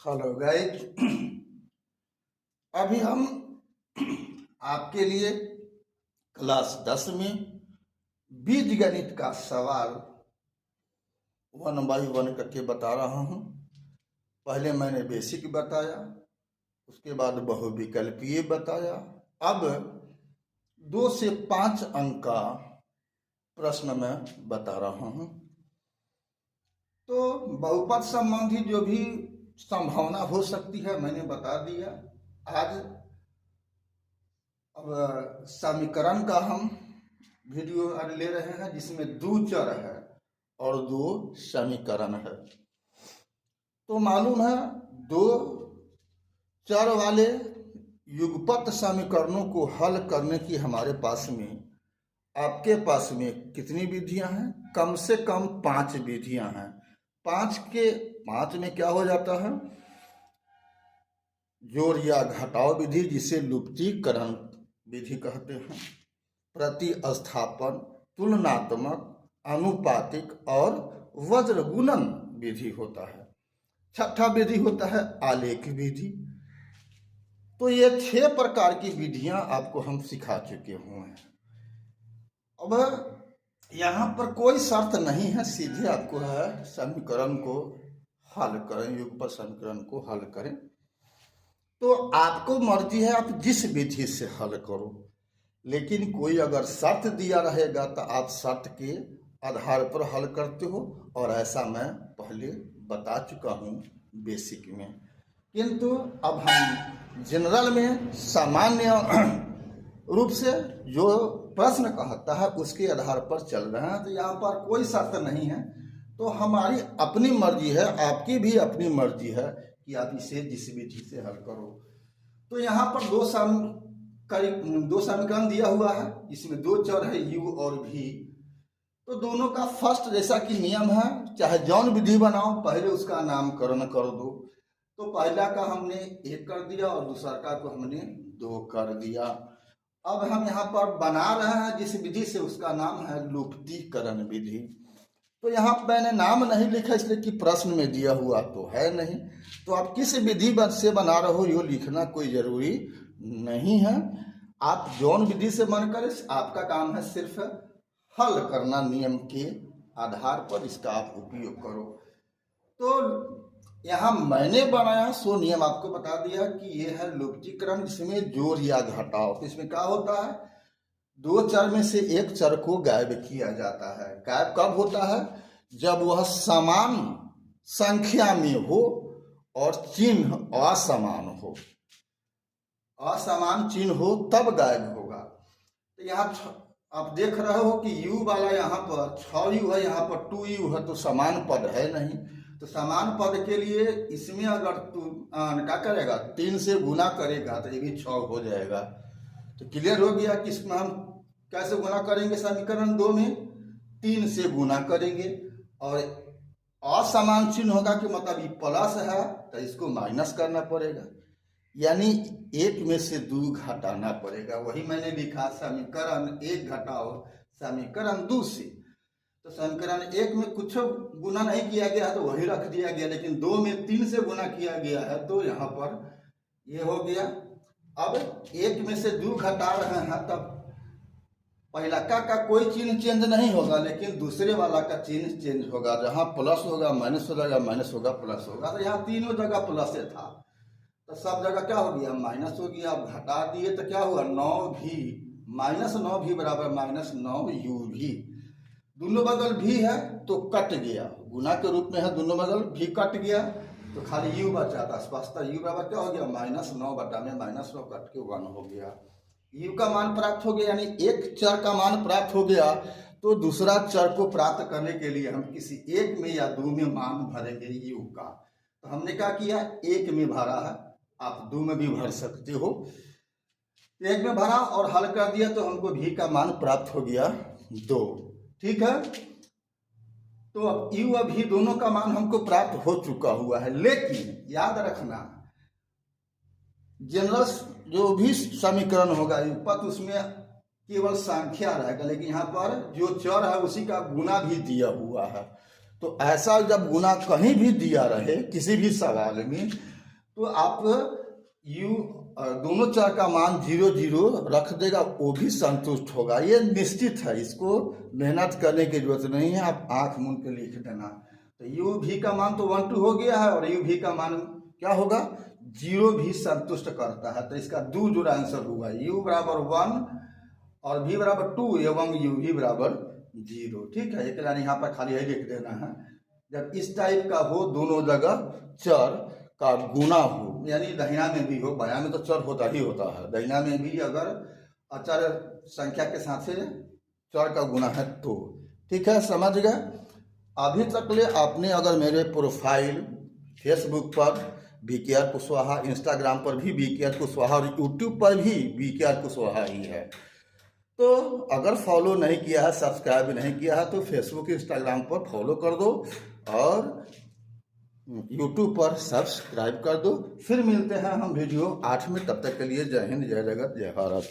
Hello guys. अभी हम आपके लिए क्लास 10 में बीज गणित का सवाल 1 बाई 1 करके बता रहा हूँ। पहले मैंने बेसिक बताया, उसके बाद बहुविकल्पीय बताया। अब 2 से 5 अंक का प्रश्न मैं बता रहा हूँ। तो बहुपद संबंधी जो भी संभावना हो सकती है मैंने बता दिया। आज अब समीकरण का हम वीडियो ले रहे हैं, जिसमें 2 चर है और 2 समीकरण है। तो मालूम है 2 चर वाले युगपत समीकरणों को हल करने की हमारे पास में, आपके पास में कितनी विधियां हैं? कम से कम 5 विधियां हैं। 5 में क्या हो जाता है? जोड़ या घटाव विधि, जिसे लुप्तीकरण विधि कहते हैं, प्रतिस्थापन, तुलनात्मक, अनुपातिक और वज्र गुणन विधि होता है। छठा विधि होता है आलेख विधि। तो ये 6 प्रकार की विधियां आपको हम सिखा चुके हुए हैं। अब यहाँ पर कोई शर्त नहीं है, सीधे आपको है समीकरण को हल करें, युगपत समीकरण को हल करें। तो आपको मर्जी है, आप जिस विधि से हल करो, लेकिन कोई अगर शर्त दिया रहेगा तो आप शर्त के आधार पर हल करते हो, और ऐसा मैं पहले बता चुका हूँ बेसिक में। किंतु अब हम जनरल में सामान्य रूप से जो प्रश्न कहता है उसके आधार पर चल रहे हैं। तो यहाँ पर कोई शर्त नहीं है। तो हमारी अपनी मर्जी है, आपकी भी अपनी मर्जी है कि आप इसे जिस विधि से हल करो। तो यहाँ पर 2 समीकरण दिया हुआ है, इसमें 2 चर है u और v। तो दोनों का फर्स्ट जैसा कि नियम है, चाहे जौन विधि बनाओ पहले उसका नामकरण कर दो। तो पहला का हमने 1 कर दिया और दूसरा का को हमने 2 कर दिया। अब हम यहाँ पर बना रहे हैं जिस विधि से, उसका नाम है लुप्तीकरण विधि। तो यहाँ मैंने नाम नहीं लिखा इसलिए कि प्रश्न में दिया हुआ तो है नहीं। तो आप किस विधि से बना रहे हो ये लिखना कोई जरूरी नहीं है। आप जौन विधि से मन करे, आपका काम है सिर्फ हल करना, नियम के आधार पर इसका आप उपयोग करो। तो यहाँ मैंने बनाया सो नियम आपको बता दिया कि ये है लुप्तीकरण, जिसमें जोड़ या घटाव। तो इसमें क्या होता है? 2 चर में से 1 चर को गायब किया जाता है। गायब कब होता है? जब वह समान संख्या में हो और चिन्ह असमान हो। असमान चिन्ह हो तब गायब होगा। तो यहाँ आप देख रहे हो कि u वाला यहाँ पर 6u है, यहाँ पर 2u है, तो समान पद है नहीं। तो समान पद के लिए इसमें अगर तू क्या करेगा, 3 से गुना करेगा तो ये भी 6 हो जाएगा। तो क्लियर हो गया कि इसमें हम कैसे गुना करेंगे? समीकरण 2 में 3 से गुना करेंगे, और असमान चिन्ह होगा कि मतलब ये प्लस है तो इसको माइनस करना पड़ेगा, यानी 1 में से 2 घटाना पड़ेगा। वही मैंने लिखा समीकरण 1 घटाओ समीकरण 2 से। तो समीकरण 1 में कुछ गुना नहीं किया गया तो वही रख दिया गया, लेकिन 2 में 3 से गुना किया गया है तो यहाँ पर ये हो गया। अब 1 में से 2 घटा रहे हैं, तब पहला का कोई चिन्ह चेंज नहीं होगा, लेकिन दूसरे वाला का चिन्ह चेंज होगा। जहाँ प्लस होगा माइनस हो जाएगा, माइनस होगा प्लस होगा। तो यहाँ तीनों जगह प्लस था, तो सब जगह क्या हो गया? माइनस हो गया। अब घटा दिए तो क्या हुआ? 9v माइनस 9v बराबर माइनस 9uv। दोनों बगल भी है तो कट गया, गुना के रूप में है, दोनों बगल भी कट गया तो खाली u बचा था। स्पष्टता u बराबर क्या हो गया? माइनस 9 बटा में माइनस 9 कट के 1 हो गया। u का मान प्राप्त हो गया, यानी एक चर का मान प्राप्त हो गया। तो दूसरा चर को प्राप्त करने के लिए हम किसी 1 में या 2 में मान भरेंगे u का। तो हमने क्या किया? 1 में भरा है, आप 2 में भी भर सकते हो। 1 में भरा और हल कर दिया तो हमको v का मान प्राप्त हो गया 2। ठीक है। तो अब u और v दोनों का मान हमको प्राप्त हो चुका हुआ है, लेकिन याद रखना जनरल जो भी समीकरण होगा युगपत, उसमें केवल संख्या रहेगा, लेकिन यहाँ पर जो चर है उसी का गुना भी दिया हुआ है। तो ऐसा जब गुना कहीं भी दिया रहे किसी भी सवाल में, तो आप यू दोनों चर का मान 0 0 रख देगा, वो भी संतुष्ट होगा। ये निश्चित है, इसको मेहनत करने की जरूरत नहीं है, आप आंख मूंद के लिख देना। तो यू भी का मान तो 1 2 हो गया है, और यू भी का मान क्या होगा, 0 भी संतुष्ट करता है। तो इसका दो जोड़ा आंसर होगा, u बराबर 1 और v बराबर 2 एवं u भी बराबर 0। ठीक है, एक लाइन यहाँ पर खाली है लिख देना है। जब इस टाइप का हो, दोनों जगह चर का गुना हो, यानी दहिना में भी हो, बायां में तो चर होता ही होता है, दहिना में भी अगर अचर संख्या के साथ से चर का गुना है तो। ठीक है, समझ गए। अभी तक ले आपने अगर मेरे प्रोफाइल फेसबुक पर VKR कुशवाहा, इंस्टाग्राम पर भी VKR कुशवाहा और यूट्यूब पर भी VKR कुशवाहा ही है, तो अगर फॉलो नहीं किया है, सब्सक्राइब नहीं किया है, तो फेसबुक इंस्टाग्राम पर फॉलो कर दो और यूट्यूब पर सब्सक्राइब कर दो। फिर मिलते हैं हम वीडियो 8 में, तब तक के लिए जय हिंद, जय जगत, जय भारत।